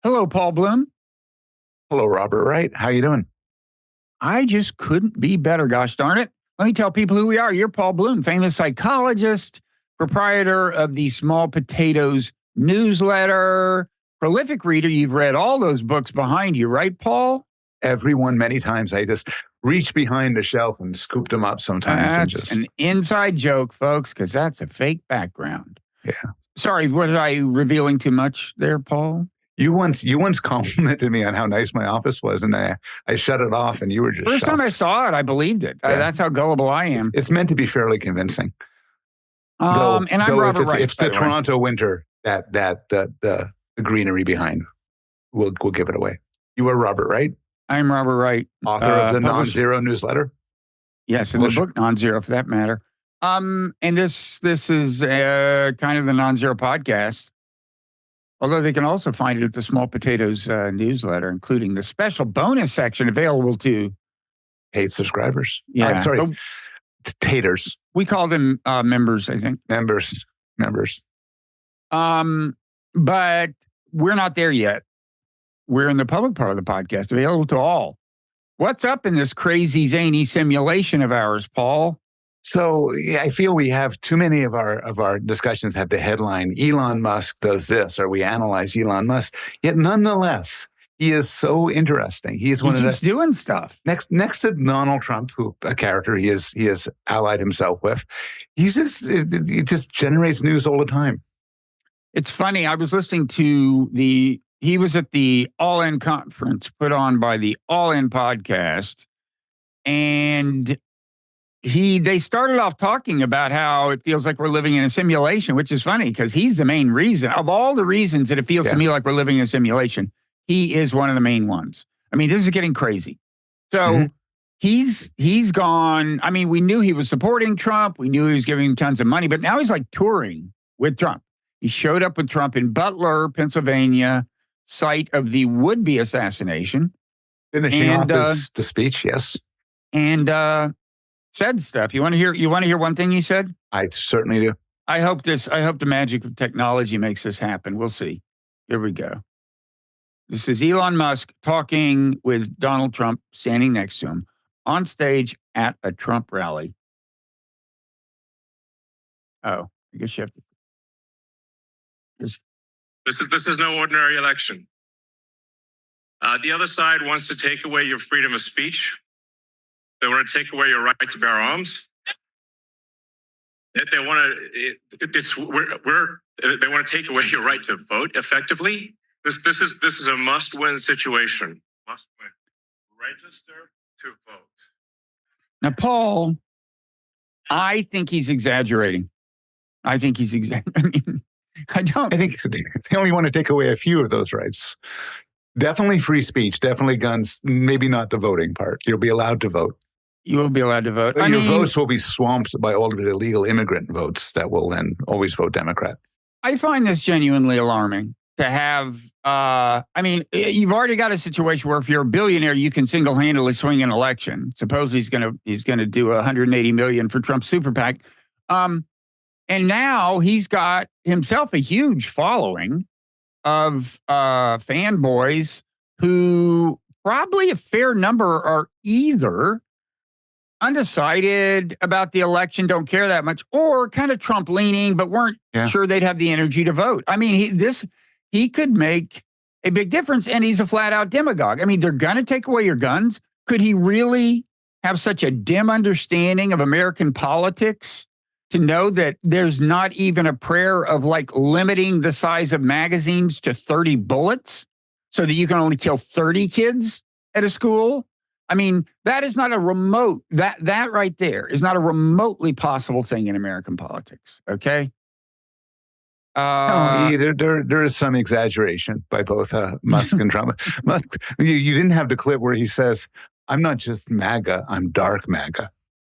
Hello, Paul Bloom. Hello, Robert Wright. How you doing? I just couldn't be better, gosh darn it. Let me tell people who we are. You're Paul Bloom, famous psychologist, proprietor of the Small Potatoes newsletter, prolific reader. You've read all those books behind you, right, Paul? Everyone, many times. I just reach behind the shelf and scoop them up sometimes. That's an inside joke, folks, because that's a fake background. Yeah. Sorry, was I revealing too much there, Paul? You once complimented me on how nice my office was, and I shut it off, and you were just First shocked. time I saw it, I believed it. Yeah. That's how gullible I am. It's meant to be fairly convincing. And I'm Robert Wright. If it's the Toronto winter, that the greenery behind will give it away. You are Robert Wright. I'm Robert Wright, author of the Non-Zero newsletter. Yes, and the book Non-Zero, for that matter. And this is kind of the Non-Zero podcast. Although they can also find it at the Small Potatoes newsletter, including the special bonus section available to paid subscribers. Yeah, taters. We call them members, I think. Members. But we're not there yet. We're in the public part of the podcast, available to all. What's up in this crazy, zany simulation of ours, Paul? So I feel we have too many of our discussions have the headline, Elon Musk does this, or we analyze Elon Musk. Yet nonetheless, he is so interesting. He keeps doing stuff. Next to Donald Trump, who a character he has allied himself with. He just generates news all the time. It's funny. I was listening to he was at the All In conference put on by the All In podcast, and they started off talking about how it feels like we're living in a simulation, which is funny because he's the main reason. Of all the reasons that it feels to me like we're living in a simulation, he is one of the main ones. I mean, this is getting crazy. So he's gone. I mean, we knew he was supporting Trump. We knew he was giving tons of money, but now he's like touring with Trump. He showed up with Trump in Butler, Pennsylvania, site of the would-be assassination. Finishing off the speech, yes. And said stuff. You want to hear one thing he said? I certainly do. I hope the magic of technology makes this happen. We'll see. Here we go. This is Elon Musk talking with Donald Trump standing next to him on stage at a Trump rally. Oh, I guess you have to. This is no ordinary election. The other side wants to take away your freedom of speech. They want to take away your right to bear arms. They want to take away your right to vote effectively. This is a must-win situation. Must win. Register to vote. Now, Paul, I think he's exaggerating. I think I think they only want to take away a few of those rights. Definitely free speech, definitely guns, maybe not the voting part. You'll be allowed to vote. You will be allowed to vote. But your votes will be swamped by all of the illegal immigrant votes that will then always vote Democrat. I find this genuinely alarming to have, you've already got a situation where if you're a billionaire, you can single-handedly swing an election. Suppose he's going to do $180 million for Trump's super PAC. And now he's got himself a huge following of fanboys who probably a fair number are either undecided about the election, don't care that much, or kind of Trump leaning, but weren't sure they'd have the energy to vote. I mean, he could make a big difference, and he's a flat out demagogue. I mean, they're going to take away your guns. Could he really have such a dim understanding of American politics to know that there's not even a prayer of like limiting the size of magazines to 30 bullets so that you can only kill 30 kids at a school? I mean, that is not a remote, that right there is not a remotely possible thing in American politics, okay? There is some exaggeration by both Musk and Trump. Musk, you didn't have the clip where he says, I'm not just MAGA, I'm dark MAGA.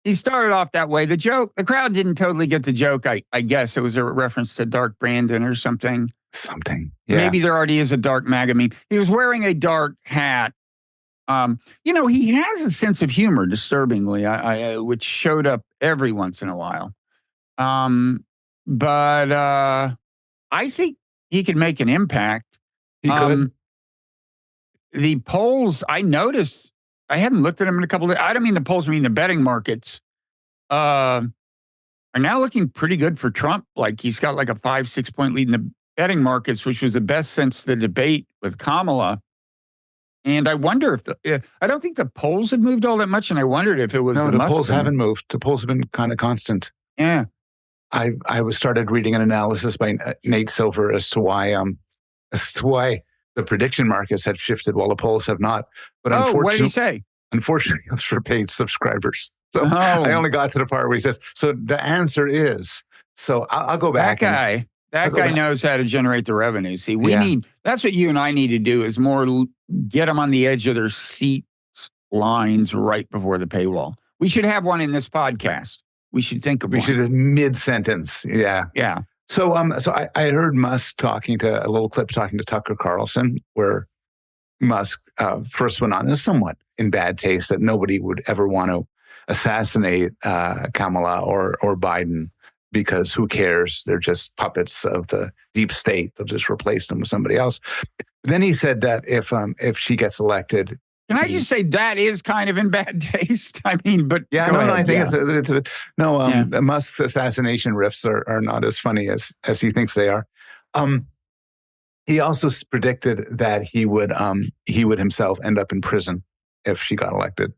He started off that way. The crowd didn't totally get the joke. I guess it was a reference to Dark Brandon or something. Yeah. Maybe there already is a dark MAGA meme. He was wearing a dark hat. He has a sense of humor, disturbingly, which showed up every once in a while. But I think he could make an impact. He could. The polls, I noticed, I hadn't looked at them in a couple of, I don't mean the polls, I mean the betting markets, are now looking pretty good for Trump. Like he's got like a 5-6 point lead in the betting markets, which was the best since the debate with Kamala. And I wonder if I don't think the polls had moved all that much. And I wondered if it was the polls haven't moved. The polls have been kind of constant. Yeah. I started reading an analysis by Nate Silver as to why the prediction markets had shifted while the polls have not. But what did he say? Unfortunately, it was for paid subscribers. So I only got to the part where he says, so the answer is, so I'll go back. That guy knows how to generate the revenue. See, that's what you and I need to do is more get them on the edge of their seat lines right before the paywall. We should have one in this podcast. We should think of one. We should mid-sentence. Yeah. Yeah. So I heard Musk a little clip talking to Tucker Carlson, where Musk first went on, is somewhat in bad taste that nobody would ever want to assassinate Kamala or Biden because who cares? They're just puppets of the deep state. They'll just replace them with somebody else. But then he said that if she gets elected, can I just say that is kind of in bad taste? I mean, but yeah, no, I think it's Musk's assassination riffs are not as funny as he thinks they are. He also predicted that he would himself end up in prison if she got elected.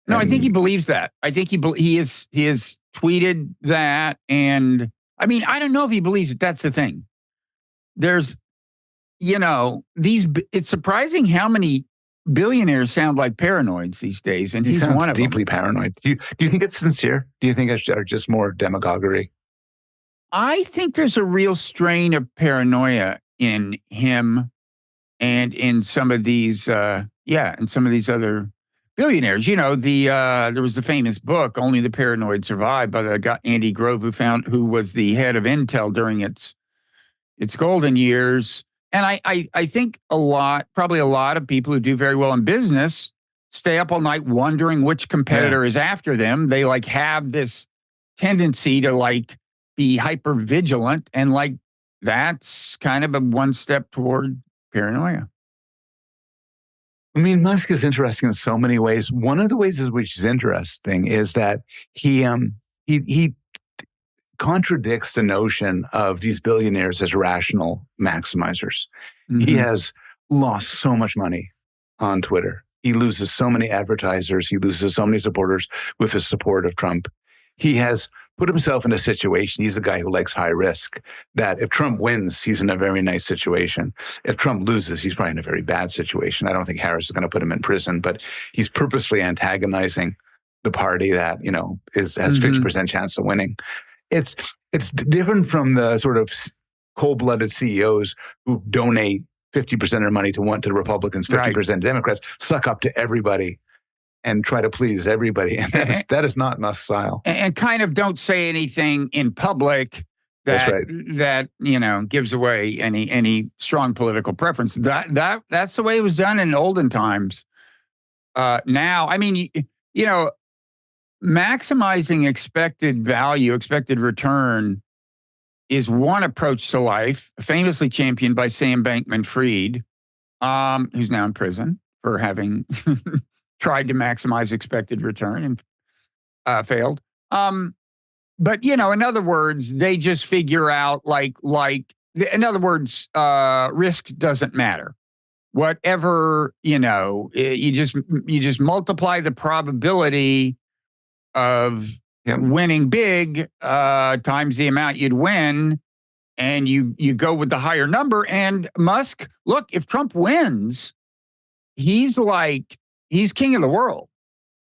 No, I think he believes that. I think he has tweeted that, and I mean, I don't know if he believes it. That's the thing. There's, it's surprising how many billionaires sound like paranoids these days, and he's one of them. Deeply paranoid. Do you think it's sincere? Do you think it's just more demagoguery? I think there's a real strain of paranoia in him and in some of these, other billionaires. There was the famous book, Only the Paranoid Survive, by the guy Andy Grove, who was the head of Intel during its golden years. And I think probably a lot of people who do very well in business stay up all night wondering which competitor is after them. They have this tendency to be hyper vigilant, and that's kind of a one step toward paranoia. I mean, Musk is interesting in so many ways. One of the ways which is interesting is that he contradicts the notion of these billionaires as rational maximizers. Mm-hmm. He has lost so much money on Twitter. He loses so many advertisers. He loses so many supporters with his support of Trump. He has put himself in a situation, he's a guy who likes high risk, that if Trump wins, he's in a very nice situation. If Trump loses, he's probably in a very bad situation. I don't think Harris is going to put him in prison, but he's purposely antagonizing the party that, has 50% chance of winning. It's different from the sort of cold-blooded CEOs who donate 50% of their money to the Republicans, 50% to Democrats, suck up to everybody and try to please everybody. And that is not Musk's style. And kind of don't say anything in public that gives away any strong political preference. That's the way it was done in olden times. Now, I mean, maximizing expected value, expected return is one approach to life, famously championed by Sam Bankman-Fried, who's now in prison for having tried to maximize expected return and failed. But, in other words, they just figure out in other words, risk doesn't matter. Whatever, you just multiply the probability of winning big times the amount you'd win, and you go with the higher number. And Musk, look, if Trump wins, he's king of the world.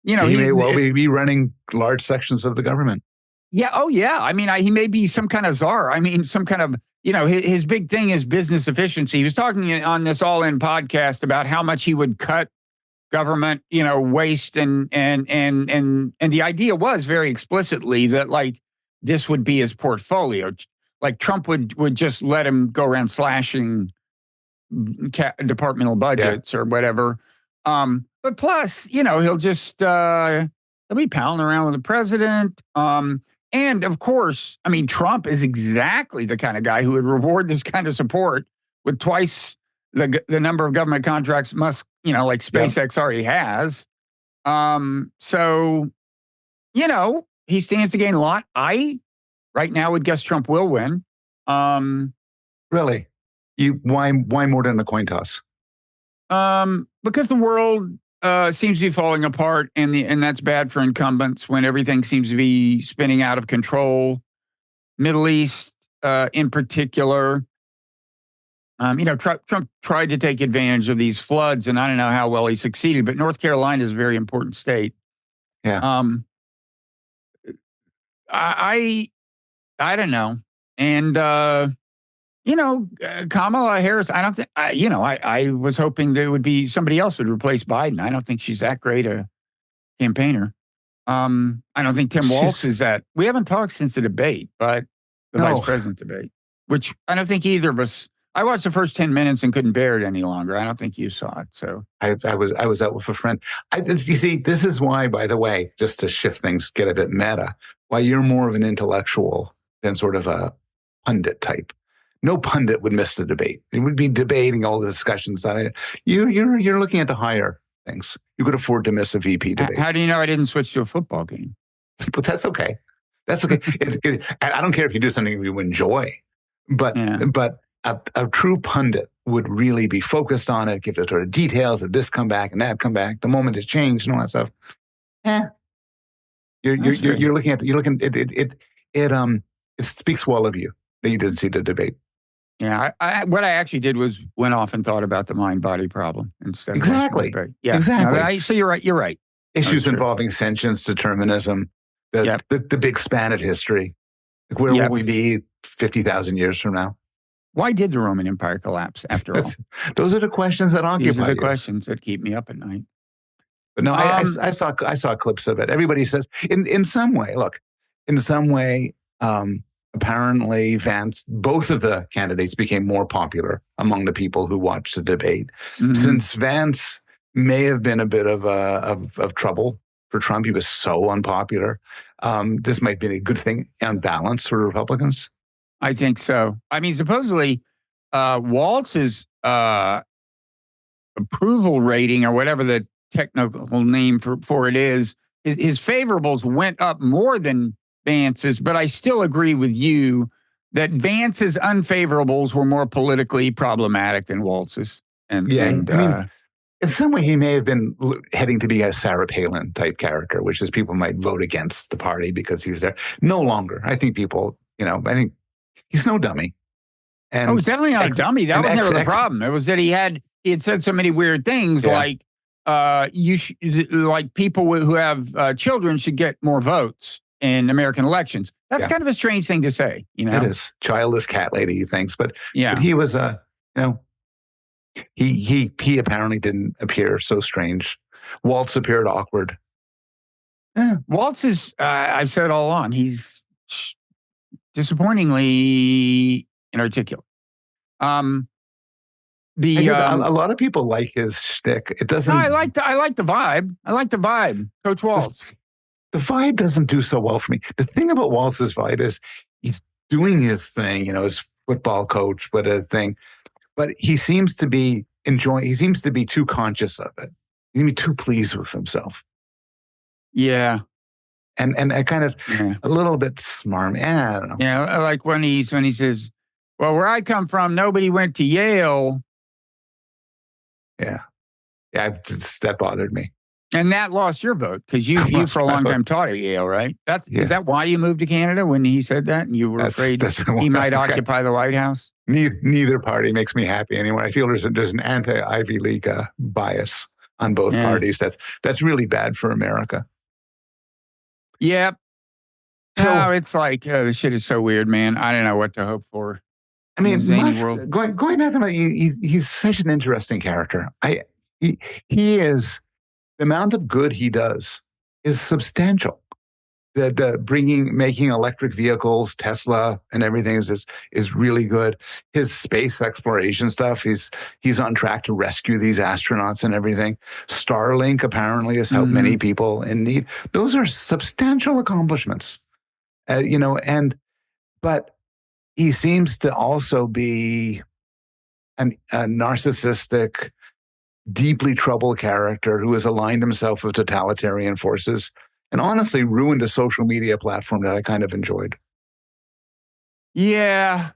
He may well be running large sections of the government. Yeah. Oh, yeah. I mean, he may be some kind of czar. I mean, some kind of, his big thing is business efficiency. He was talking on this All In podcast about how much he would cut government, waste, and the idea was very explicitly that this would be his portfolio. Trump would just let him go around slashing departmental budgets or whatever. But plus, he'll just he'll be palling around with the president. And of course, I mean, Trump is exactly the kind of guy who would reward this kind of support with twice the number of government contracts Musk, like SpaceX already has. So, he stands to gain a lot. I, right now, would guess Trump will win. Really? Why more than a coin toss? Because the world seems to be falling apart, and that's bad for incumbents when everything seems to be spinning out of control. Middle East, in particular. Trump tried to take advantage of these floods, and I don't know how well he succeeded, but North Carolina is a very important state. Yeah. I don't know. And, Kamala Harris, I don't think, I was hoping there would be somebody else would replace Biden. I don't think she's that great a campaigner. I don't think Tim Walz is that. We haven't talked since the debate, but the vice president debate, which I don't think either of us. I watched the first 10 minutes and couldn't bear it any longer. I don't think you saw it. So I was out with a friend. You see, this is why, by the way, just to shift things, get a bit meta, why you're more of an intellectual than sort of a pundit type. No pundit would miss the debate. It would be debating all the discussions. You're looking at the higher things. You could afford to miss a VP debate. How do you know I didn't switch to a football game? But that's okay. That's okay. I don't care if you do something you enjoy, but a true pundit would really be focused on it, give the sort of details of this come back and that come back, the moment it's changed and all that stuff. You're looking at it speaks well of you that you didn't see the debate. Yeah, what I actually did was went off and thought about the mind-body problem instead. Exactly. Yeah, exactly. So you're right. You're right. Issues involving sentience, determinism, the big span of history. Like where will we be 50,000 years from now? Why did the Roman Empire collapse after all? Those are the questions that occupy These are the questions that keep me up at night. But no, I saw clips of it. Everybody says in some way. Look, in some way, apparently both of the candidates became more popular among the people who watched the debate. Mm-hmm. Since Vance may have been a bit of trouble for Trump, he was so unpopular. This might be a good thing on balance for Republicans. I think so. I mean, supposedly, Walz's approval rating, or whatever the technical name for it is, his favorables went up more than Vance's, but I still agree with you that Vance's unfavorables were more politically problematic than Walz's. I mean, in some way, he may have been heading to be a Sarah Palin type character, which is people might vote against the party because he's there. No longer. I think people, I think he's no dummy. And he's definitely not a dummy. That was never the problem. It was that he had said so many weird things like people who have children should get more votes in American elections. That's kind of a strange thing to say, It is. Childless cat lady, he thinks. But he was, he apparently didn't appear so strange. Walz appeared awkward. Yeah. Walz is, I've said all along, he's disappointingly inarticulate. A lot of people like his shtick. It doesn't. No, I like the vibe. I like the vibe. Coach Walz. The vibe doesn't do so well for me. The thing about Walz's vibe is he's doing his thing, his football coach, but he seems to be enjoying. He seems to be too conscious of it. He seems to be too pleased with himself. Yeah. And I kind of a little bit smarmy. I don't know. Yeah, like when he says, "Well, where I come from, nobody went to Yale." Yeah, that bothered me. And that lost your vote because you for a long time taught at Yale, right? Is that why you moved to Canada when he said that, and you were afraid he might occupy the White House? Neither party makes me happy anymore. I feel there's an anti-Ivy League bias on both parties. That's really bad for America. Yep. So it's like this shit is so weird, man. I don't know what to hope for. I mean, going back to he's such an interesting character. He is. The amount of good he does is substantial. Making electric vehicles, Tesla and everything is really good. His space exploration stuff, he's on track to rescue these astronauts and everything. Starlink apparently has helped many people in need. Those are substantial accomplishments. But he seems to also be a narcissistic, deeply troubled character who has aligned himself with totalitarian forces and honestly ruined a social media platform that I kind of enjoyed. Yeah.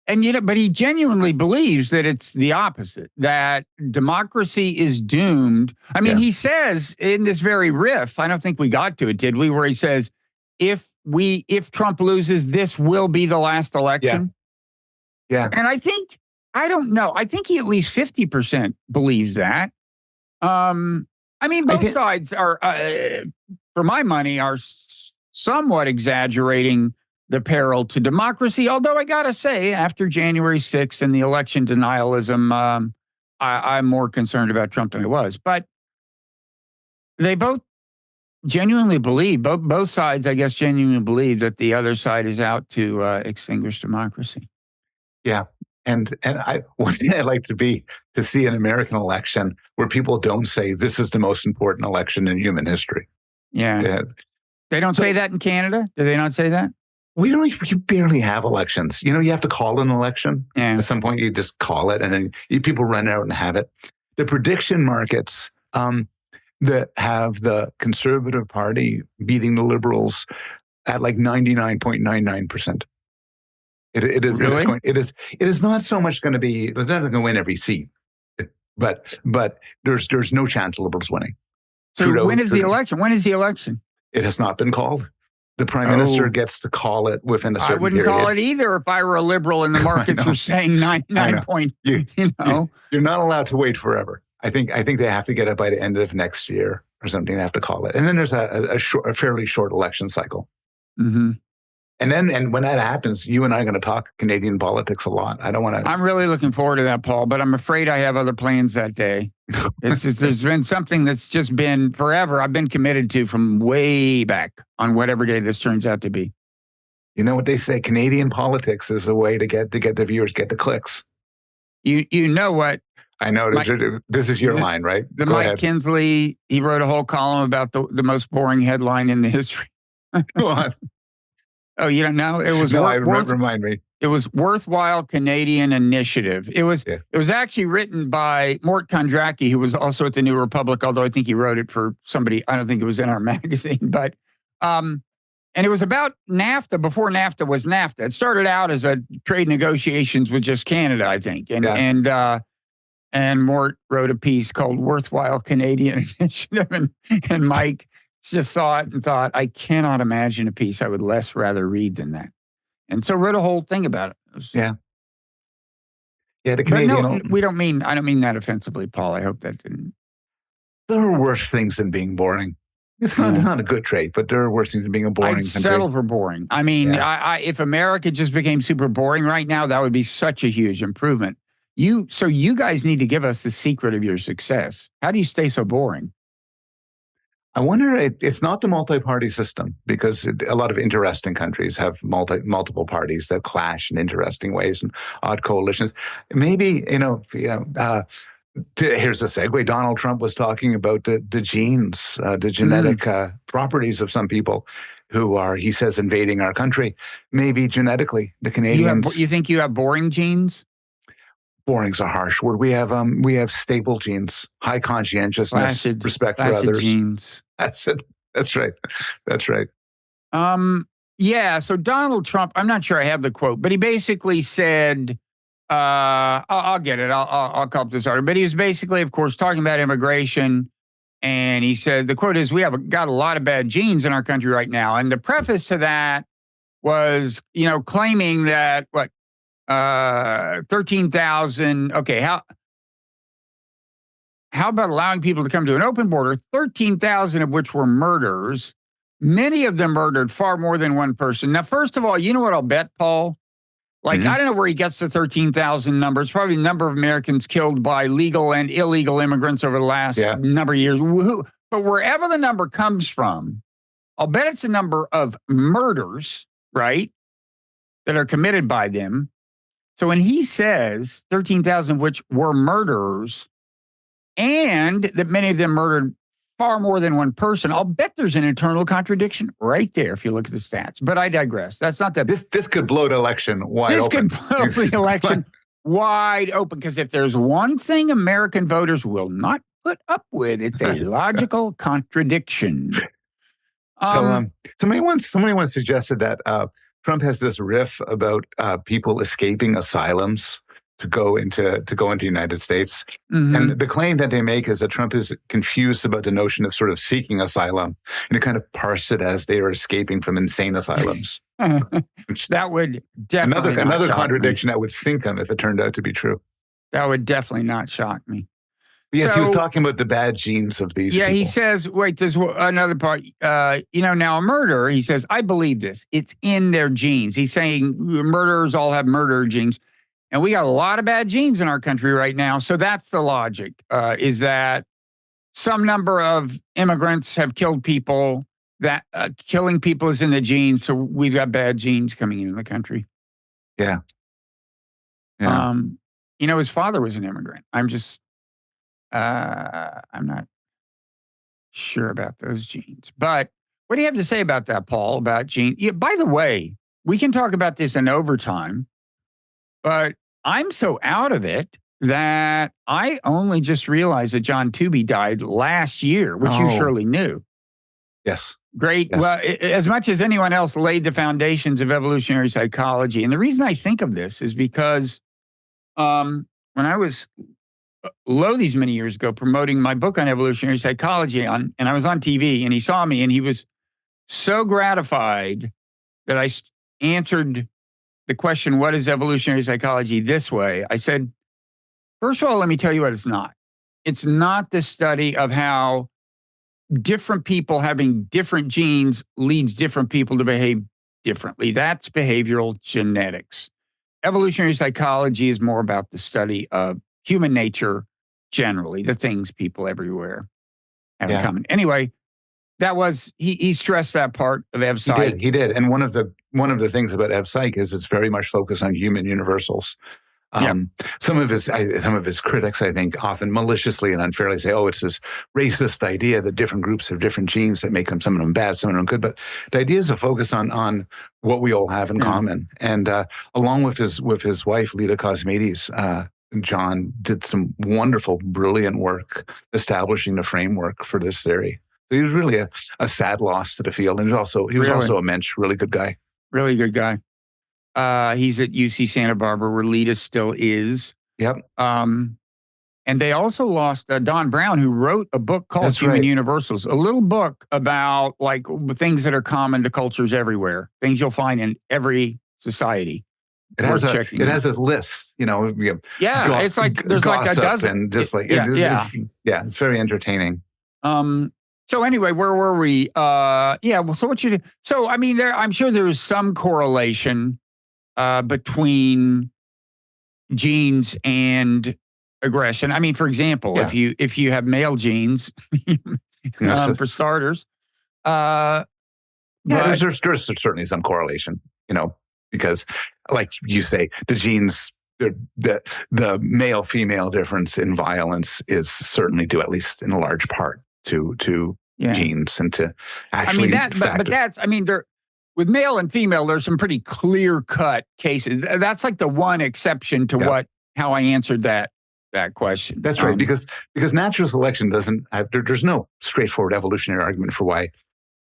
And, but he genuinely believes that it's the opposite, that democracy is doomed. I mean, he says in this very riff, I don't think we got to it, did we? Where he says, if Trump loses, this will be the last election. Yeah. And I don't know. I think he at least 50% believes that. I mean, both sides are, for my money, are somewhat exaggerating the peril to democracy. Although I got to say, after January 6th and the election denialism, I'm more concerned about Trump than I was. But they both genuinely believe, both sides, I guess, genuinely believe that the other side is out to extinguish democracy. Yeah. And one thing I'd like to see an American election where people don't say this is the most important election in human history. Yeah. They don't say that in Canada? Do they not say that? You barely have elections. You have to call an election. Yeah. At some point, you just call it, and then people run out and have it. The prediction markets that have the Conservative Party beating the Liberals at like 99.99%. It is really? It is not so much going to be. It's not going to win every seat, but there's no chance of Liberals winning. So when is the election? When is the election? It has not been called. The prime minister gets to call it within a certain period. I wouldn't call it either if I were a liberal and the markets were saying 99 point. You're not allowed to wait forever. I think they have to get it by the end of next year or something. They have to call it, and then there's a fairly short election cycle. Mm-hmm. And when that happens, you and I are going to talk Canadian politics a lot. I don't want to. I'm really looking forward to that, Paul, but I'm afraid I have other plans that day. There's been something that's just been forever. I've been committed to from way back on whatever day this turns out to be. You know what they say? Canadian politics is a way to get the viewers, get the clicks. You know what? I know. This is your line, right? Go Mike ahead. Kinsley, he wrote a whole column about the most boring headline in the history. Go on. Oh, you don't know? It was remind me. It was Worthwhile Canadian Initiative. It was actually written by Mort Kondracki, who was also at the New Republic, although I think he wrote it for somebody. I don't think it was in our magazine, but and it was about NAFTA before NAFTA was NAFTA. It started out as a trade negotiations with just Canada, I think, and Mort wrote a piece called Worthwhile Canadian Initiative, and Mike just saw it and thought, I cannot imagine a piece I would less rather read than that. And so wrote a whole thing about it. Yeah, the Canadian. I don't mean that offensively, Paul. I hope that didn't. There are worse things than being boring. It's not a good trait, but there are worse things than being a boring country. I'd settle for boring. I mean, if America just became super boring right now, that would be such a huge improvement. So you guys need to give us the secret of your success. How do you stay so boring? I wonder, it's not the multi-party system, because a lot of interesting countries have multiple parties that clash in interesting ways and odd coalitions. Maybe, here's a segue. Donald Trump was talking about the genes, the genetic properties of some people who are, he says, invading our country. Maybe genetically, the Canadians. You think you have boring genes? Boring's a harsh word. We have stable genes, high conscientiousness, respect for others. Genes. That's it. That's right. That's right. Yeah. So Donald Trump, I'm not sure I have the quote, but he basically said, I'll get it. I'll call up this article. But he was basically, of course, talking about immigration. And he said, the quote is, we have got a lot of bad genes in our country right now. And the preface to that was, claiming that 13,000. Okay. How about allowing people to come to an open border, 13,000 of which were murders, many of them murdered far more than one person. Now, first of all, you know what I'll bet, Paul? I don't know where he gets the 13,000 number. It's probably the number of Americans killed by legal and illegal immigrants over the last number of years. But wherever the number comes from, I'll bet it's the number of murders, right, that are committed by them. So when he says 13,000 of which were murderers, and that many of them murdered far more than one person. I'll bet there's an internal contradiction right there if you look at the stats. But I digress. That's not the... This could blow the election wide open. This could blow the election wide open, because if there's one thing American voters will not put up with, it's a logical contradiction. Somebody once suggested that Trump has this riff about people escaping asylums to go into the United States. Mm-hmm. And the claim that they make is that Trump is confused about the notion of sort of seeking asylum, and to kind of parse it as they are escaping from insane asylums. That would definitely another contradiction that would sink him if it turned out to be true. That would definitely not shock me. Yes, he was talking about the bad genes of these people. He says, wait, there's another part. Now a murderer, he says, I believe this. It's in their genes. He's saying murderers all have murder genes. And we got a lot of bad genes in our country right now. So that's the logic, is that some number of immigrants have killed people, that killing people is in the genes. So we've got bad genes coming into the country. Yeah. His father was an immigrant. I'm not sure about those genes. But what do you have to say about that, Paul, about genes? Yeah, by the way, we can talk about this in overtime, but I'm so out of it that I only just realized that John Tooby died last year, which you surely knew. Yes. Great. Yes. Well, as much as anyone else laid the foundations of evolutionary psychology. And the reason I think of this is because when I was these many years ago promoting my book on evolutionary psychology, and I was on TV, and he saw me, and he was so gratified that I answered the question, what is evolutionary psychology, this way. I said, first of all, let me tell you what it's not. It's not the study of how different people having different genes leads different people to behave differently. That's behavioral genetics. Evolutionary psychology is more about the study of human nature generally, the things people everywhere have in common. Anyway, that was, he stressed that part of Ev Psych. He did. And one of the things about Ev Psych is it's very much focused on human universals. Some of his critics, I think, often maliciously and unfairly say, it's this racist idea that different groups have different genes that make them, some of them bad, some of them good. But the idea is to focus on what we all have in common. And along with his wife, Lita Cosmides, John did some wonderful, brilliant work establishing the framework for this theory. So he was really a sad loss to the field. And he was also a mensch, really good guy. Really good guy. He's at UC Santa Barbara, where Lita still is. Yep. And they also lost Don Brown, who wrote a book called Human Universals, a little book about like things that are common to cultures everywhere, things you'll find in every society. It has a list, it's like there's like a dozen. And just it's very entertaining. So anyway, where were we? So I mean, I'm sure there is some correlation between genes and aggression. I mean, for example, if you have male genes, for starters, there's certainly some correlation, because, like you say, the genes, the male-female difference in violence is certainly due, at least in a large part, to genes and to actually. With male and female, there's some pretty clear-cut cases. That's like the one exception to how I answered that question. That's right, because natural selection doesn't have. There's no straightforward evolutionary argument for why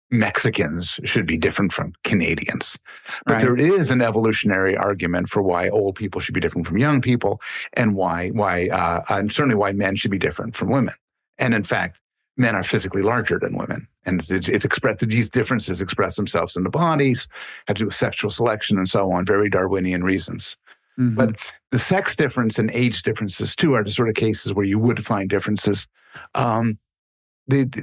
Mexicans should be different from Canadians. But there is an evolutionary argument for why old people should be different from young people, and and certainly why men should be different from women. And in fact, men are physically larger than women. And it's expressed, these differences express themselves in the bodies, have to do with sexual selection and so on, very Darwinian reasons. Mm-hmm. But the sex difference and age differences too are the sort of cases where you would find differences. The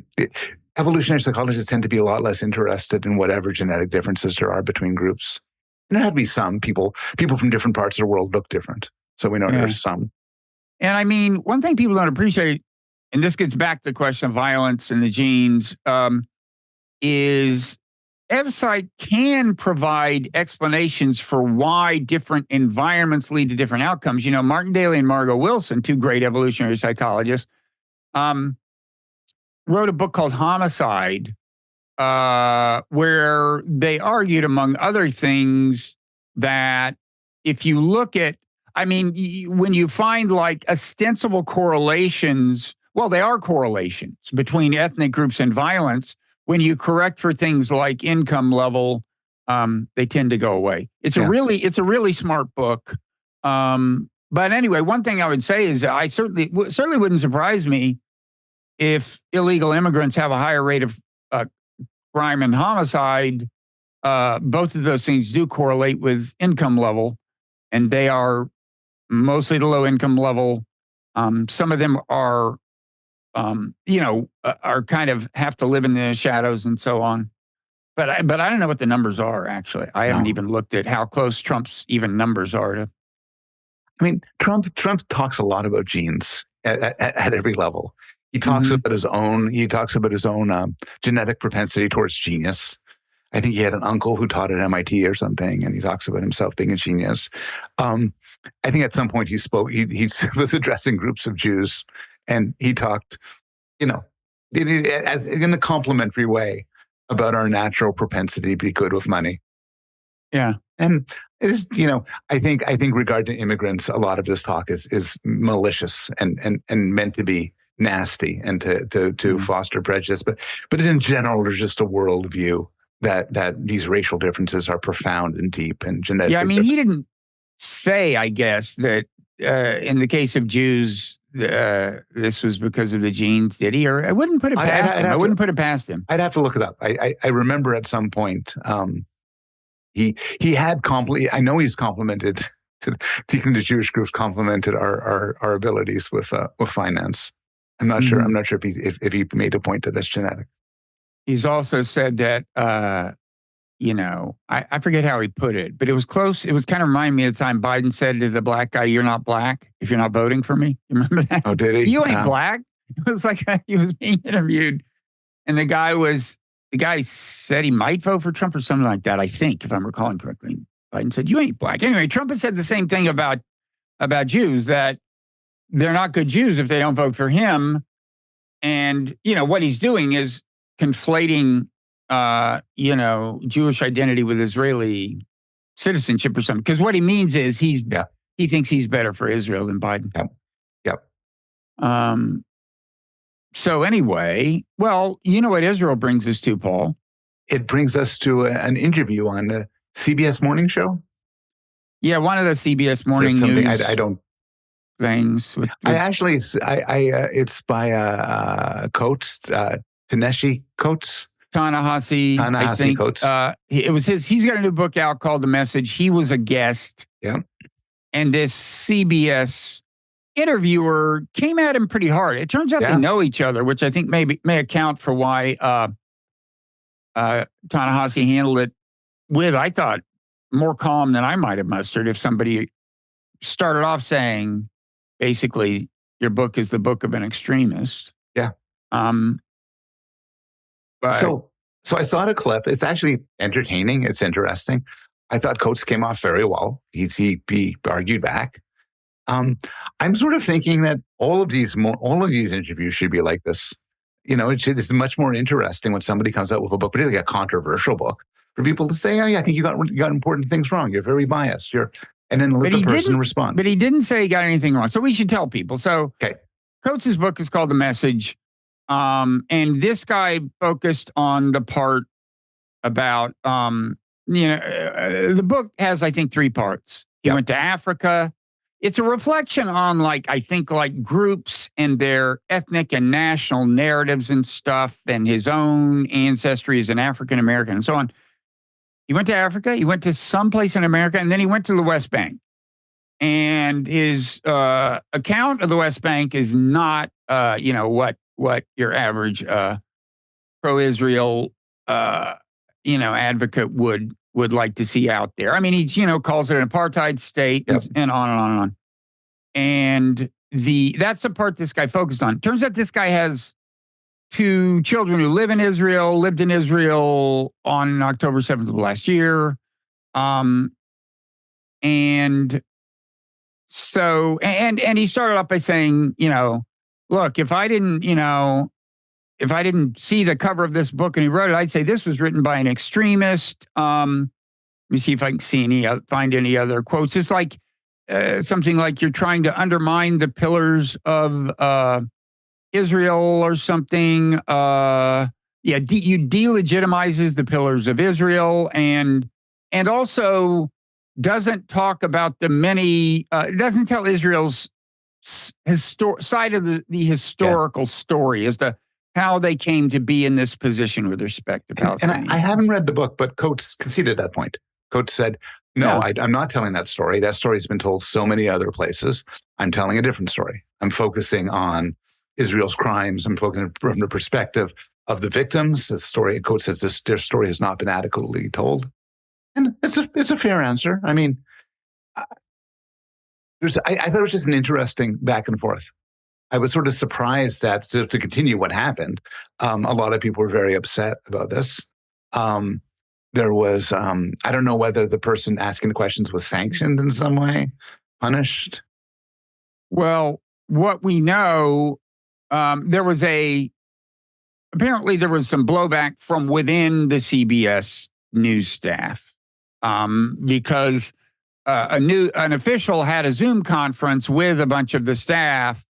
evolutionary psychologists tend to be a lot less interested in whatever genetic differences there are between groups. And there have to be some people from different parts of the world look different. So we know there's some. And I mean, one thing people don't appreciate, and this gets back to the question of violence and the genes, is EvPsych can provide explanations for why different environments lead to different outcomes. Martin Daly and Margot Wilson, two great evolutionary psychologists, wrote a book called Homicide, where they argued, among other things, that if you look at, I mean, when you find like ostensible correlations, well, they are correlations between ethnic groups and violence. When you correct for things like income level, they tend to go away. It's a really smart book. But anyway, one thing I would say is I certainly wouldn't surprise me if illegal immigrants have a higher rate of crime and homicide. Both of those things do correlate with income level, and they are mostly the low income level. Some of them are, are kind of have to live in the shadows and so on. But I don't know what the numbers are, actually. I haven't even looked at how close Trump's even numbers are to. I mean, Trump talks a lot about genes at every level. He talks about his own. He talks about his own genetic propensity towards genius. I think he had an uncle who taught at MIT or something, and he talks about himself being a genius. I think at some point he spoke. He was addressing groups of Jews, and he talked, as in a complimentary way about our natural propensity to be good with money. Yeah. And it is, I think regarding immigrants, a lot of this talk is malicious and meant to be nasty and to foster prejudice. But in general, there's just a worldview that these racial differences are profound and deep and genetic. Yeah, I mean, he didn't say, I guess, that in the case of Jews, this was because of the genes, did he? Or I wouldn't put it past him. I wouldn't put it past him. I'd have to look it up. I remember at some point he had I know he's complimented the Jewish groups complimented our abilities with finance. I'm not sure. I'm not sure if he made a point that that's genetic. He's also said that I forget how he put it, but it was close. It was kind of reminding me of the time Biden said to the black guy, "You're not black if you're not voting for me." You remember that? Oh, did he? You ain't black. It was like he was being interviewed, and the guy said he might vote for Trump or something like that. I think, if I'm recalling correctly, Biden said, "You ain't black." Anyway, Trump has said the same thing about Jews, that they're not good Jews if they don't vote for him. And what he's doing is conflating Jewish identity with Israeli citizenship or something. Because what he means is he thinks he's better for Israel than Biden. Yep. So anyway, well, you know what Israel brings us to, Paul? It brings us to an interview on the CBS Morning Show. Yeah, one of the CBS Morning News. I don't things. It's by Coates, Ta-Nehisi Coates. Ta-Nehisi, I think. Coates. It was his. He's got a new book out called The Message. He was a guest. Yeah. And this CBS interviewer came at him pretty hard. It turns out they know each other, which I think may account for why Ta-Nehisi handled it with, I thought, more calm than I might have mustered if somebody started off saying, basically, your book is the book of an extremist. Yeah. But so I saw the clip. It's actually entertaining. It's interesting. I thought Coates came off very well. He argued back. I'm sort of thinking that all of these interviews should be like this. It's much more interesting when somebody comes out with a book, particularly a controversial book, for people to say, "Oh yeah, I think you got important things wrong. You're very biased. And then let the person respond." But he didn't say he got anything wrong. So we should tell people. So Coates' book is called The Message. And this guy focused on the part about, the book has, I think, 3 parts. He went to Africa. It's a reflection on, I think groups and their ethnic and national narratives and stuff, and his own ancestry as an African-American and so on. He went to Africa. He went to someplace in America, and then he went to the West Bank. And his account of the West Bank is not, what your average pro-Israel, advocate would like to see out there. I mean, he, calls it an apartheid state and on and on and on. And that's the part this guy focused on. Turns out this guy has 2 children who lived in Israel on October 7th of last year. And so, and he started off by saying, look, if I didn't, if I didn't see the cover of this book and he wrote it, I'd say this was written by an extremist. Let me see if I can see find any other quotes. It's like something like you're trying to undermine the pillars of Israel or something. You delegitimizes the pillars of Israel and also doesn't talk about the many. Doesn't tell Israel's side of the historical story as to how they came to be in this position with respect to Palestine. And I haven't read the book, but Coates conceded that point. Coates said, no, I'm not telling that story. That story's been told so many other places. I'm telling a different story. I'm focusing on Israel's crimes. I'm focusing from the perspective of the victims. The story, Coates says, their story has not been adequately told. And it's a fair answer. I mean, I thought it was just an interesting back and forth. I was sort of surprised that, to continue what happened, a lot of people were very upset about this. There was, I don't know whether the person asking the questions was sanctioned in some way, punished. Well, what we know, apparently there was some blowback from within the CBS news staff because an official had a Zoom conference with a bunch of the staff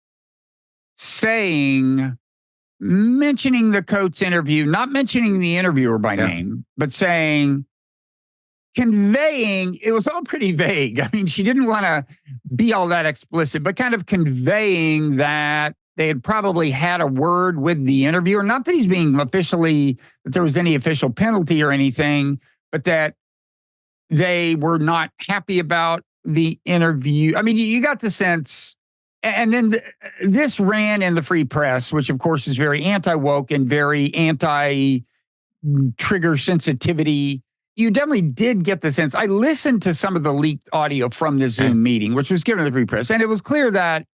mentioning the Coates interview, not mentioning the interviewer by name, but conveying, it was all pretty vague. I mean, she didn't want to be all that explicit, but kind of conveying that they had probably had a word with the interviewer. Not that he's being that there was any official penalty or anything, but that they were not happy about the interview. I mean, you got the sense. And then this ran in the Free Press, which, of course, is very anti-woke and very anti-trigger sensitivity. You definitely did get the sense. I listened to some of the leaked audio from this Zoom meeting, which was given to the Free Press, and it was clear that,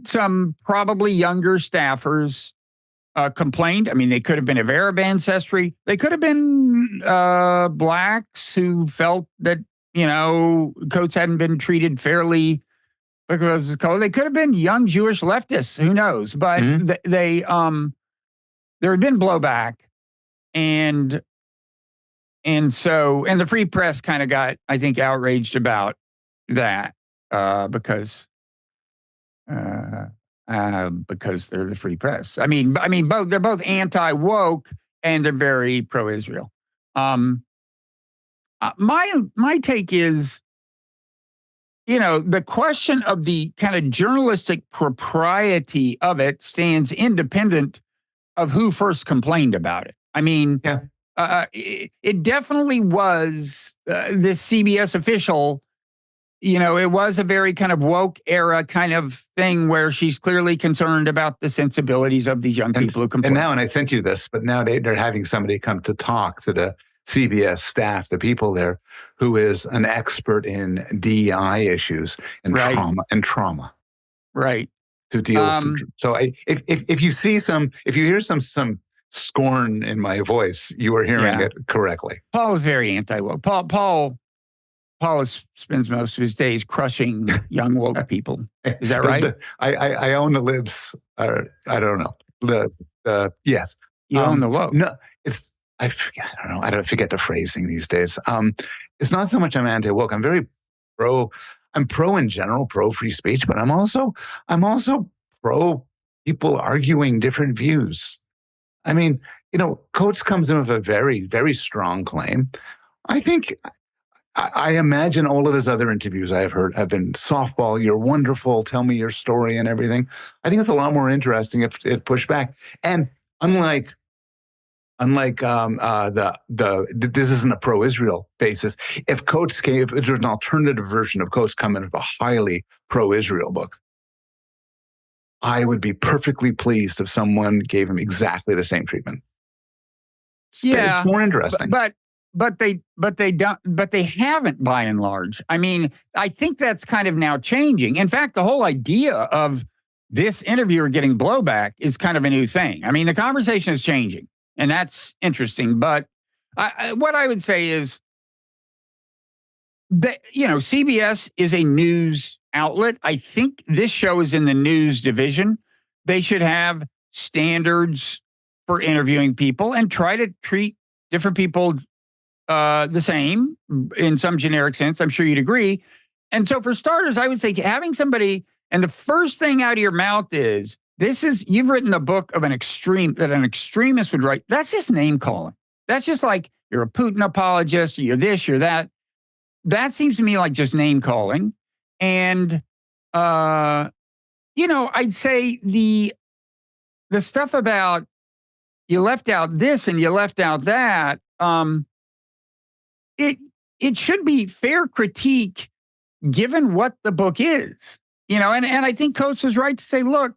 some probably younger staffers complained. I mean, they could have been of Arab ancestry. They could have been blacks who felt that, Coates hadn't been treated fairly because of his color. They could have been young Jewish leftists. Who knows? But there had been blowback, and the Free Press kind of got, I think, outraged about that because they're the Free Press. I mean, both they're both anti-woke and they're very pro-Israel. My take is, the question of the kind of journalistic propriety of it stands independent of who first complained about it. I mean, it definitely was this CBS official. It was a very kind of woke era kind of thing where she's clearly concerned about the sensibilities of these young people who complain. And I sent you this, but now they're having somebody come to talk to the CBS staff, the people there, who is an expert in DEI issues and trauma. Right. To deal with. So if you hear some scorn in my voice, you are hearing it correctly. Paul is very anti-woke. Paul spends most of his days crushing young woke people. Is that right? I own the libs. I don't know. Yes. You own the woke. No, I forget. I don't know. I don't forget the phrasing these days. It's not so much I'm anti-woke. I'm very pro. I'm pro in general, pro free speech, but I'm also pro people arguing different views. I mean, Coates comes in with a very, very strong claim. I think, I imagine all of his other interviews I have heard have been softball. You're wonderful. Tell me your story and everything. I think it's a lot more interesting if it pushed back. And unlike this isn't a pro-Israel basis. If there's an alternative version of Coates coming with a highly pro-Israel book, I would be perfectly pleased if someone gave him exactly the same treatment. It's more interesting. But they don't. But they haven't, by and large. I mean, I think that's kind of now changing. In fact, the whole idea of this interviewer getting blowback is kind of a new thing. I mean, the conversation is changing. And that's interesting. But what I would say is that, CBS is a news outlet. I think this show is in the news division. they should have standards for interviewing people and try to treat different people the same in some generic sense. I'm sure you'd agree. And so for starters, I would say having somebody, and the first thing out of your mouth is, you've written a book of an extremist would write. That's just name calling. That's just like, you're a Putin apologist, or you're this, you're that. That seems to me like just name calling. And, I'd say the stuff about you left out this and you left out that, it should be fair critique given what the book is, and I think Coates was right to say, look,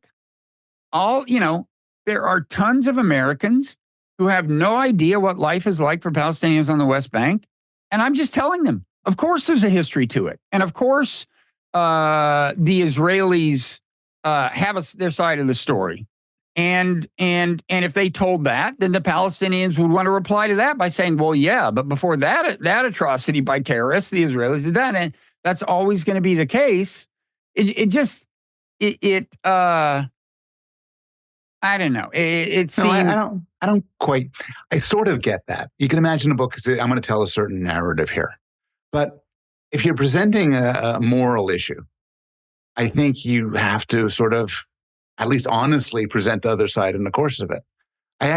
there are tons of Americans who have no idea what life is like for Palestinians on the West Bank. And I'm just telling them, of course, there's a history to it. And of course, the Israelis have their side of the story. And if they told that, then the Palestinians would want to reply to that by saying, well, yeah, but before that atrocity by terrorists, the Israelis did that. And that's always going to be the case. I don't know. It seems. No, I don't quite. I sort of get that. You can imagine a book. I'm going to tell a certain narrative here, but if you're presenting a moral issue, I think you have to sort of at least honestly present the other side in the course of it. I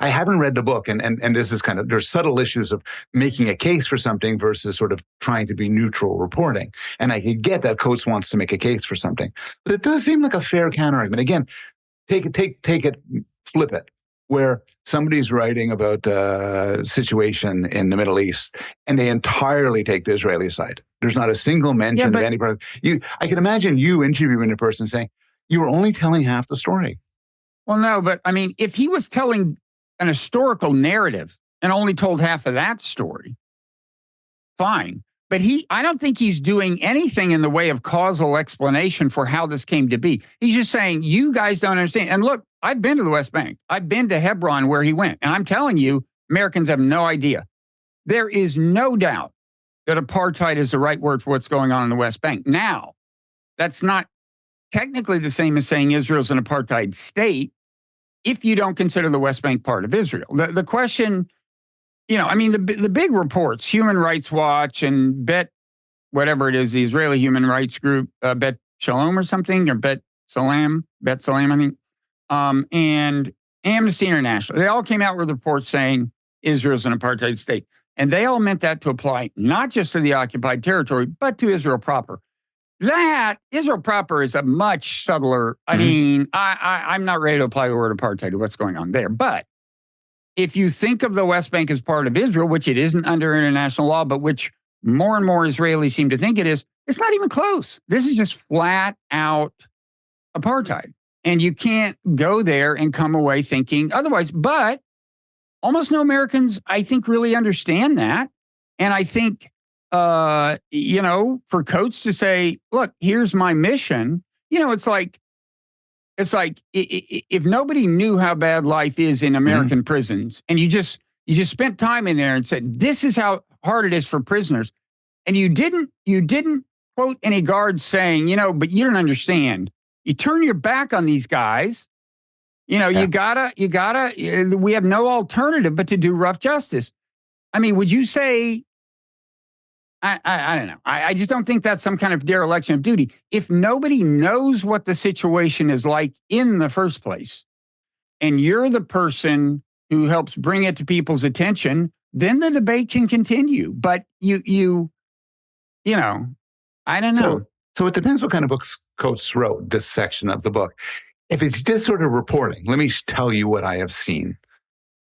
haven't read the book, and this is there's subtle issues of making a case for something versus sort of trying to be neutral reporting. And I could get that Coates wants to make a case for something, but it does seem like a fair counterargument. Again, take it, flip it, where somebody's writing about a situation in the Middle East and they entirely take the Israeli side. There's not a single mention of any part. I can imagine you interviewing a person saying, you were only telling half the story. Well, no, but I mean, if he was telling an historical narrative and only told half of that story, fine. But I don't think he's doing anything in the way of causal explanation for how this came to be. He's just saying, you guys don't understand. And look, I've been to the West Bank. I've been to Hebron where he went. And I'm telling you, Americans have no idea. There is no doubt that apartheid is the right word for what's going on in the West Bank. Now, that's not technically the same as saying Israel's an apartheid state if you don't consider the West Bank part of Israel. The question, the big reports, Human Rights Watch and whatever it is, the Israeli Human Rights Group, Bet Shalom or something, or Bet Salam, I think, and Amnesty International, they all came out with reports saying Israel's an apartheid state. And they all meant that to apply not just to the occupied territory, but to Israel proper. That Israel proper is a much subtler. I mean, I'm not ready to apply the word apartheid to what's going on there. But if you think of the West Bank as part of Israel, which it isn't under international law, but which more and more Israelis seem to think it is, it's not even close. This is just flat out apartheid. And you can't go there and come away thinking otherwise. But almost no Americans, I think, really understand that. And I think, for Coates to say, look, here's my mission, it's like if nobody knew how bad life is in American prisons, and you just spent time in there and said, this is how hard it is for prisoners. And you didn't quote any guards saying, but you don't understand. You turn your back on these guys. You gotta, we have no alternative but to do rough justice. I mean, would you say, I don't know. I just don't think that's some kind of dereliction of duty. If nobody knows what the situation is like in the first place, and you're the person who helps bring it to people's attention, then the debate can continue. But I don't know. So it depends what kind of books Coates wrote, this section of the book. If it's just sort of reporting, let me tell you what I have seen,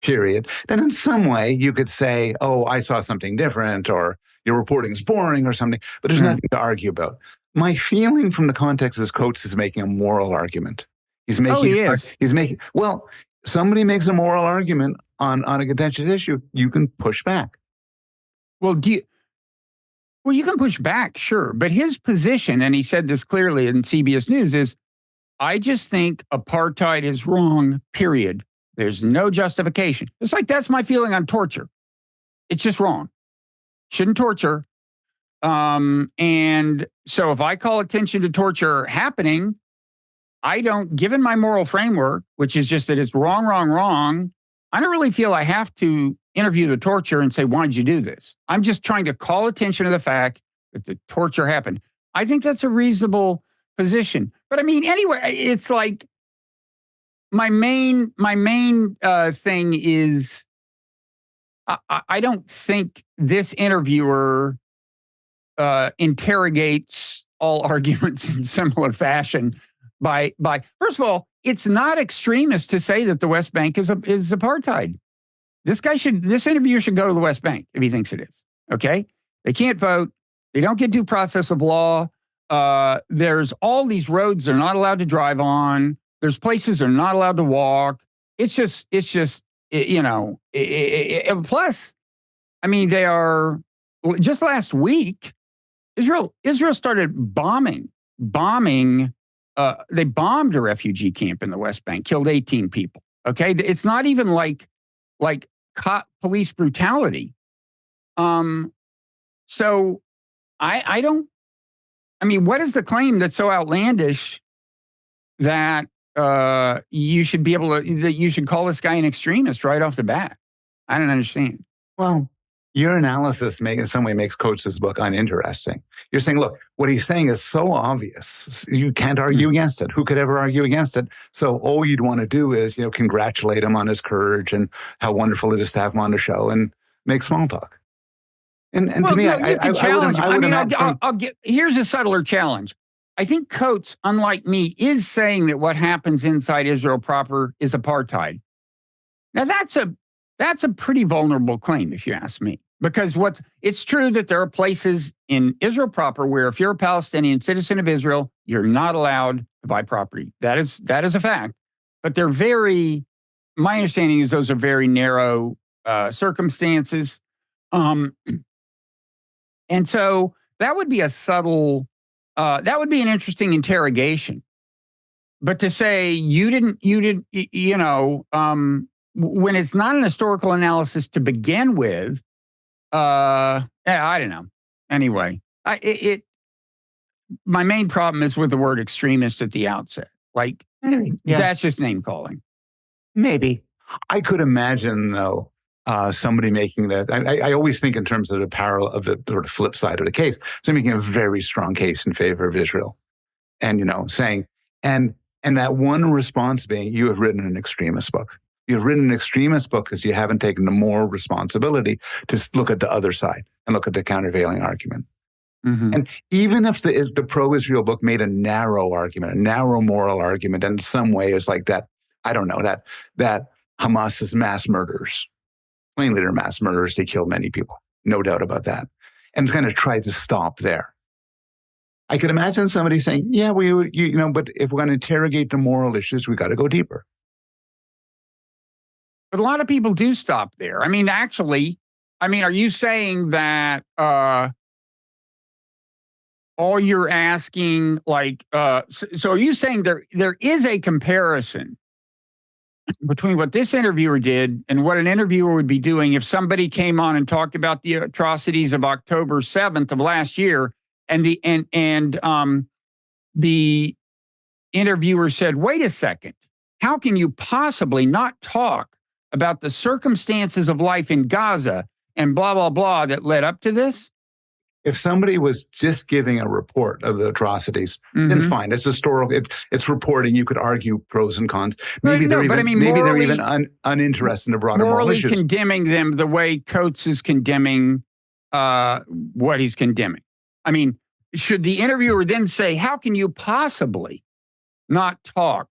period, then in some way you could say, oh, I saw something different, or your reporting is boring or something, but there's nothing to argue about. My feeling from the context is Coates is making a moral argument. Well, somebody makes a moral argument on a contentious issue, you can push back. Well, you can push back, sure. But his position, and he said this clearly in CBS News, is, I just think apartheid is wrong, period. There's no justification. It's like, that's my feeling on torture. It's just wrong. Shouldn't torture. And so if I call attention to torture happening, I don't, given my moral framework, which is just that it's wrong, wrong, wrong, I don't really feel I have to interview the torture and say, why did you do this? I'm just trying to call attention to the fact that the torture happened. I think that's a reasonable position. But I mean, anyway, it's like my main thing is I don't think this interviewer interrogates all arguments in similar fashion by first of all, it's not extremist to say that the West Bank is apartheid. This interviewer should go to the West Bank if he thinks it is. Okay? They can't vote. They don't get due process of law. There's all these roads they're not allowed to drive on. There's places they're not allowed to walk. It's just you know, plus, I mean, they are, just last week, Israel started bombing. They bombed a refugee camp in the West Bank, killed 18 people. Okay. It's not even like police brutality. So I mean, what is the claim that's so outlandish that you should be able to, that you should call this guy an extremist right off the bat? I don't understand. Well, your analysis in some way makes Coates' book uninteresting. You're saying, look, what he's saying is so obvious. You can't argue against it. Who could ever argue against it? So all you'd want to do is, congratulate him on his courage and how wonderful it is to have him on the show and make small talk. And to me, I challenge. I'll get. Here's a subtler challenge. I think Coates, unlike me, is saying that what happens inside Israel proper is apartheid. Now that's a pretty vulnerable claim, if you ask me, because it's true that there are places in Israel proper where if you're a Palestinian citizen of Israel, you're not allowed to buy property. That is a fact. But my understanding is those are very narrow circumstances. And so that would be a subtle, that would be an interesting interrogation. But to say when it's not an historical analysis to begin with, I don't know. Anyway, my main problem is with the word extremist at the outset. That's just name calling. Maybe. I could imagine, though, somebody making that. I always think in terms of the parallel of the sort of flip side of the case. So making a very strong case in favor of Israel, and saying, and that one response being, you have written an extremist book. You've written an extremist book because you haven't taken the moral responsibility to look at the other side and look at the countervailing argument. Mm-hmm. And even if the pro-Israel book made a narrow argument, a narrow moral argument, in some way is like that, I don't know, that Hamas is mass murderers. Plainly, they're mass murderers. They killed many people. No doubt about that. And kind of try to stop there. I could imagine somebody saying, yeah, but if we're going to interrogate the moral issues, we got to go deeper. But a lot of people do stop there. I mean, actually, are you saying that all you're asking, so are you saying there is a comparison between what this interviewer did and what an interviewer would be doing if somebody came on and talked about the atrocities of October 7th of last year, and the interviewer said, wait a second, how can you possibly not talk about the circumstances of life in Gaza and blah, blah, blah that led up to this? If somebody was just giving a report of the atrocities, then fine. It's historical. It's reporting. You could argue pros and cons. Maybe they're even uninterested in the broader moral issues. Morally condemning them the way Coates is condemning what he's condemning. I mean, should the interviewer then say, how can you possibly not talk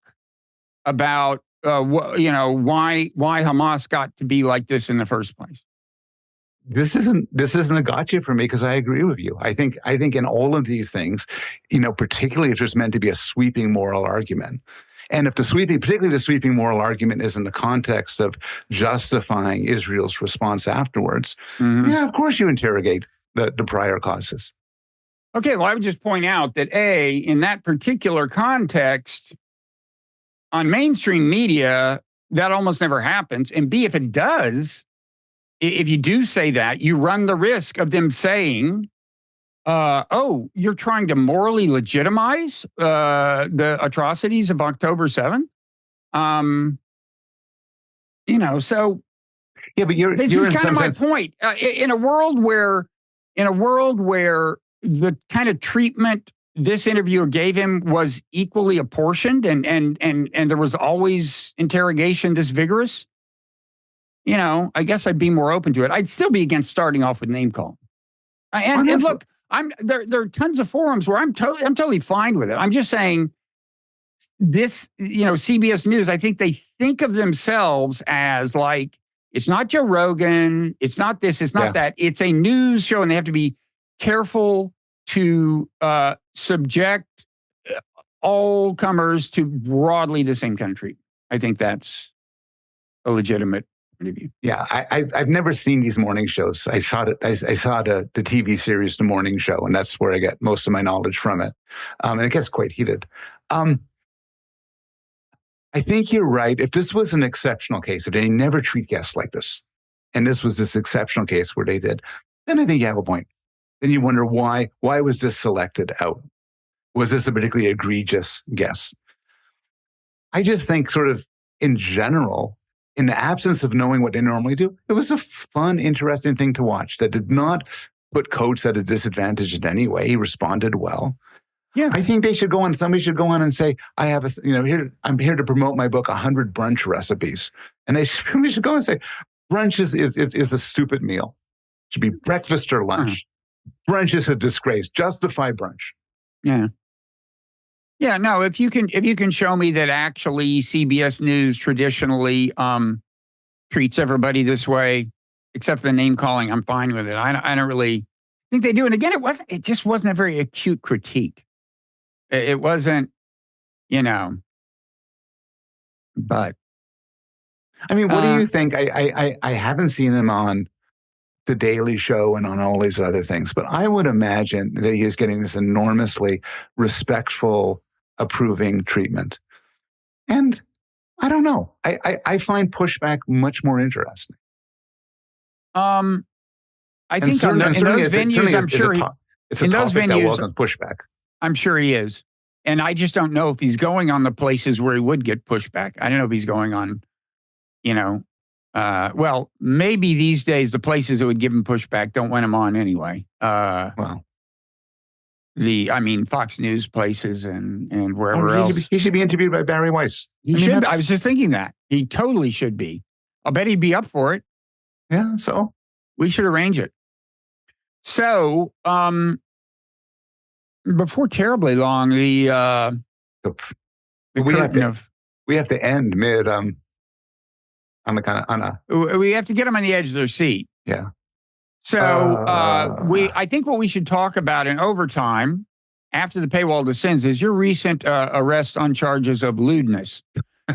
about why Hamas got to be like this in the first place? This isn't a gotcha for me because I agree with you. I think in all of these things, particularly if there's meant to be a sweeping moral argument, and if particularly the sweeping moral argument is in the context of justifying Israel's response afterwards, yeah, of course you interrogate the prior causes. Okay, well, I would just point out that A, in that particular context, on mainstream media, that almost never happens. And B, if it does, if you do say that, you run the risk of them saying You're trying to morally legitimize the atrocities of October 7th? So Yeah, but this you're is in kind of some my sense. point. In a world where the kind of treatment this interviewer gave him was equally apportioned and there was always interrogation this vigorous, I guess I'd be more open to it. I'd still be against starting off with name calling. And look, there are tons of forums where I'm totally fine with it. I'm just saying this, CBS News, I think they think of themselves as like, it's not Joe Rogan, it's not this, it's not that. It's a news show, and they have to be careful to subject all comers to broadly the same kind of treatment. I think that's a legitimate point of view. Yeah, I've never seen these morning shows. I saw the TV series The Morning Show, and that's where I get most of my knowledge from it. And it gets quite heated. I think you're right. If this was an exceptional case, if they never treat guests like this, and this was this exceptional case where they did, then I think you have a point. Then you wonder why was this selected out? Was this a particularly egregious guess? I just think sort of in general, in the absence of knowing what they normally do, it was a fun, interesting thing to watch that did not put Coates at a disadvantage in any way. He responded well. Yeah, I think somebody should go on and say, I have I'm here to promote my book, 100 Brunch Recipes. And somebody should go and say, brunch is a stupid meal. It should be breakfast or lunch. Brunch is a disgrace. Justify brunch. Yeah. Yeah, no, if you can show me that actually CBS News traditionally treats everybody this way, except for the name calling, I'm fine with it. I don't really think they do. And again, it just wasn't a very acute critique. It wasn't, but. I mean, what do you think? I haven't seen him on The Daily Show and on all these other things, but I would imagine that he is getting this enormously respectful, approving treatment. And I don't know. I find pushback much more interesting. I think in those venues, I'm sure it's a topic that welcomes pushback. I'm sure he is. And I just don't know if he's going on the places where he would get pushback. I don't know if he's going on, well, maybe these days the places that would give him pushback don't want him on anyway. Fox News places and wherever else. He should be interviewed by Barry Weiss. I was just thinking that. He totally should be. I'll bet he'd be up for it. Yeah, so? We should arrange it. So, before terribly long, we have to end mid we have to get them on the edge of their seat. Yeah. So I think what we should talk about in overtime after the paywall descends is your recent arrest on charges of lewdness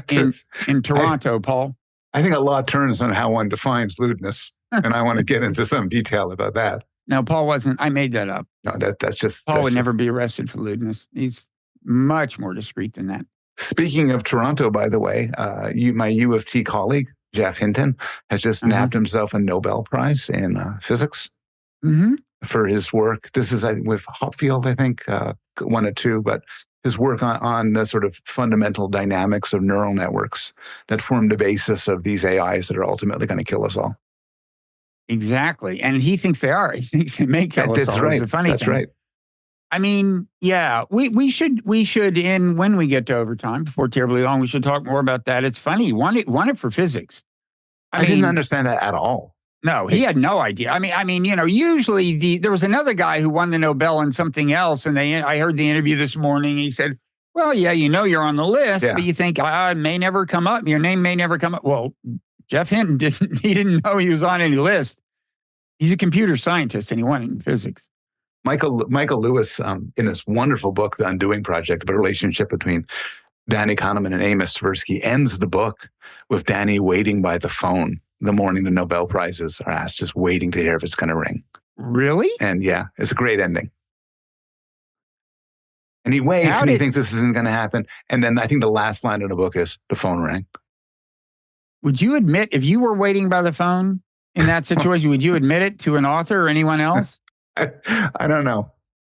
in Toronto, Paul. I think a law turns on how one defines lewdness, and I want to get into some detail about that. No, Paul wasn't. I made that up. No, that's just... Paul would never be arrested for lewdness. He's much more discreet than that. Speaking of Toronto, by the way, my U of T colleague, Jeff Hinton, has just nabbed himself a Nobel Prize in physics for his work. This is with Hopfield, I think, one or two, but his work on the sort of fundamental dynamics of neural networks that form the basis of these AIs that are ultimately going to kill us all. Exactly. And he thinks they are. He thinks they may kill us all. That's right. It's a funny That's thing. right. I mean, yeah, we should when we get to overtime, before terribly long, we should talk more about that. It's funny. He won it for physics. I didn't understand that at all. No, he had no idea. I mean, usually there was another guy who won the Nobel in something else, and I heard the interview this morning. He said, "Well, yeah, you're on the list, but you think it may never come up. Your name may never come up." Well, Jeff Hinton didn't know he was on any list. He's a computer scientist, and he won it in physics. Michael Lewis, in his wonderful book, The Undoing Project, the relationship between Danny Kahneman and Amos Tversky, ends the book with Danny waiting by the phone the morning the Nobel Prizes are asked, just waiting to hear if it's going to ring. Really? And yeah, it's a great ending. And he waits and he thinks this isn't going to happen. And then I think the last line of the book is, the phone rang. Would you admit, if you were waiting by the phone in that situation, would you admit it to an author or anyone else? I don't know.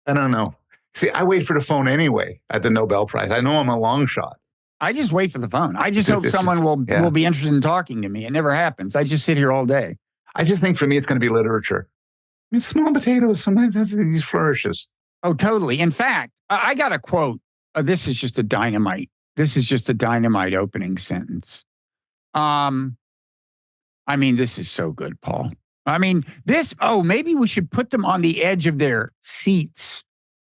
I don't know. See, I wait for the phone anyway at the Nobel Prize. I know I'm a long shot. I just wait for the phone. I just hope someone will be interested in talking to me. It never happens. I just sit here all day. I just think for me, it's going to be literature. I mean, small potatoes sometimes has these flourishes. Oh, totally. In fact, I got a quote. This is just a dynamite. This is just a dynamite opening sentence. I mean, this is so good, Paul. I mean, maybe we should put them on the edge of their seats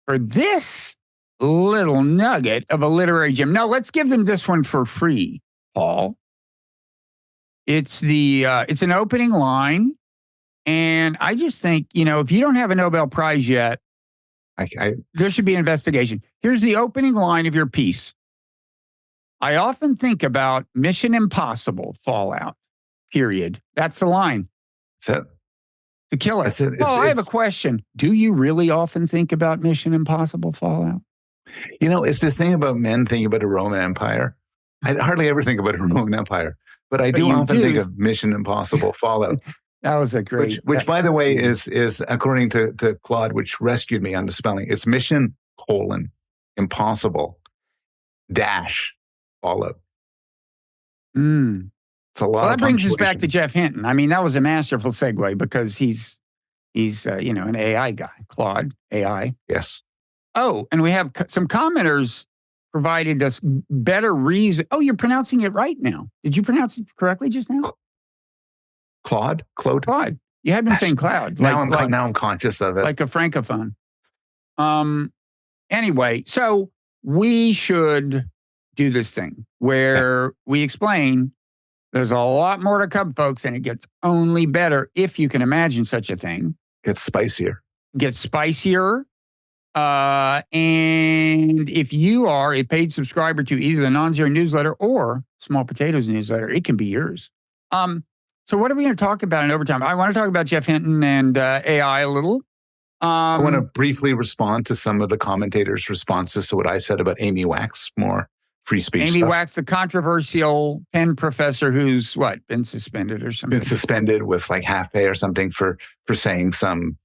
for this little nugget of a literary gem. No, let's give them this one for free, Paul. It's an opening line. And I just think, if you don't have a Nobel Prize yet, there should be an investigation. Here's the opening line of your piece. I often think about Mission Impossible Fallout, period. That's the line. That's it. The killer. I have a question. Do you really often think about Mission Impossible Fallout? It's this thing about men thinking about the Roman Empire. I hardly ever think about the Roman Empire, but I do often think of Mission Impossible Fallout. That was a great... Which by the way, is according to Claude, which rescued me on the spelling, it's Mission : Impossible Fallout. It's a lot. Well, that brings us back to Jeff Hinton. I mean, that was a masterful segue because he's an AI guy, Claude AI. Yes. Oh, and we have some commenters provided us better reason. Oh, you're pronouncing it right now. Did you pronounce it correctly just now? Claude. You had been saying Cloud. Now I'm conscious of it. Like a francophone. Anyway, so we should do this thing where we explain there's a lot more to come, folks, and it gets only better if you can imagine such a thing. Gets spicier. And if you are a paid subscriber to either the Non-Zero newsletter or Small Potatoes newsletter, it can be yours. So what are we going to talk about in overtime? I want to talk about Jeff Hinton and AI a little. I want to briefly respond to some of the commentators' responses to what I said about Amy Wax, more free speech Amy stuff. Wax, the controversial Penn professor who's been suspended or something? Been suspended with like half pay or something for saying some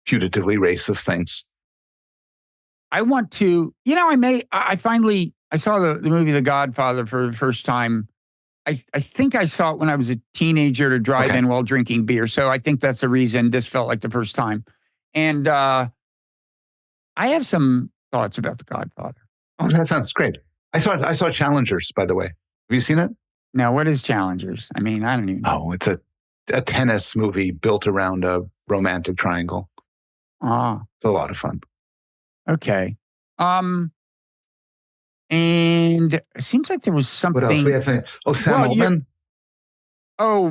putatively racist things. I want to, I saw the movie The Godfather for the first time. I think I saw it when I was a teenager to drive in while drinking beer. So I think that's the reason this felt like the first time. And I have some thoughts about The Godfather. Oh, that sounds great. I saw Challengers, by the way. Have you seen it? Now, what is Challengers? I mean, I don't even know. Oh, it's a tennis movie built around a romantic triangle. It's a lot of fun. Okay. And it seems like there was something. What else we have to say? Oh, Sam Altman.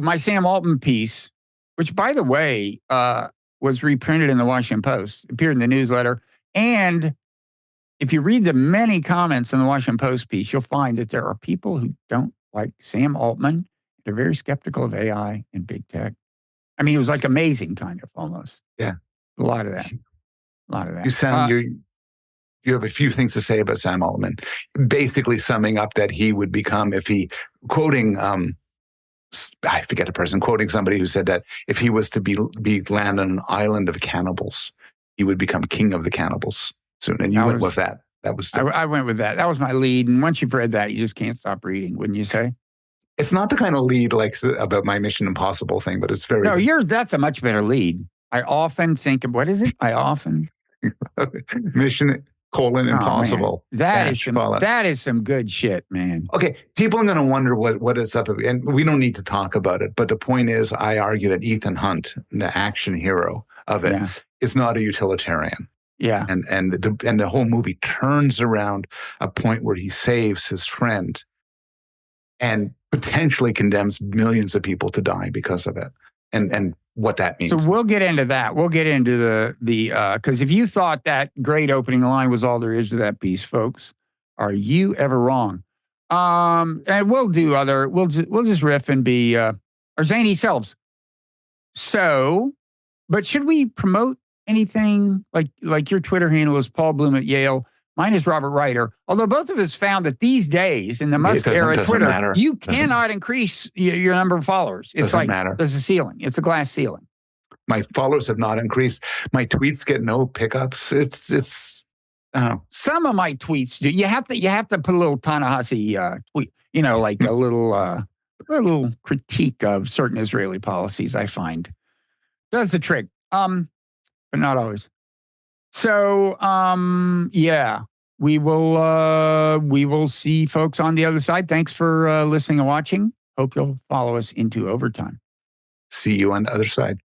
My Sam Altman piece, which, by the way, was reprinted in the Washington Post, appeared in the newsletter. And if you read the many comments in the Washington Post piece, you'll find that there are people who don't like Sam Altman. They're very skeptical of AI and big tech. I mean, it was like amazing, kind of, almost. Yeah. A lot of that. You have a few things to say about Sam Altman, basically summing up that he would become, if he, quoting, I forget the person, quoting somebody who said that if he was to be land on an island of cannibals, he would become king of the cannibals soon. And you went with that. That was I went with that. That was my lead. And once you've read that, you just can't stop reading, wouldn't you say? It's not the kind of lead like about my Mission Impossible thing, but it's very... No, that's a much better lead. I often think of, what is it? Mission... Impossible. That is some good shit, man. Okay, people are going to wonder what it's up to, and we don't need to talk about it. But the point is, I argue that Ethan Hunt, the action hero of it, is not a utilitarian. Yeah, and the whole movie turns around a point where he saves his friend, and potentially condemns millions of people to die because of it, and what that means. So we'll get into that. We'll get into the because if you thought that great opening line was all there is to that piece, folks, are you ever wrong? And we'll just riff and be our zany selves. So, but should we promote anything like your Twitter handle is Paul Bloom at Yale? Mine is Robert Reiter. Although both of us found that these days in the Musk era Twitter, you cannot increase your number of followers. It's like matter. There's a ceiling. It's a glass ceiling. My followers have not increased. My tweets get no pickups. It's I don't know. Some of my tweets do. You have to put a little Ta-Nehisi tweet, like a little critique of certain Israeli policies, I find. Does the trick. But not always. So yeah, we will see folks on the other side. Thanks for listening and watching. Hope you'll follow us into overtime. See you on the other side.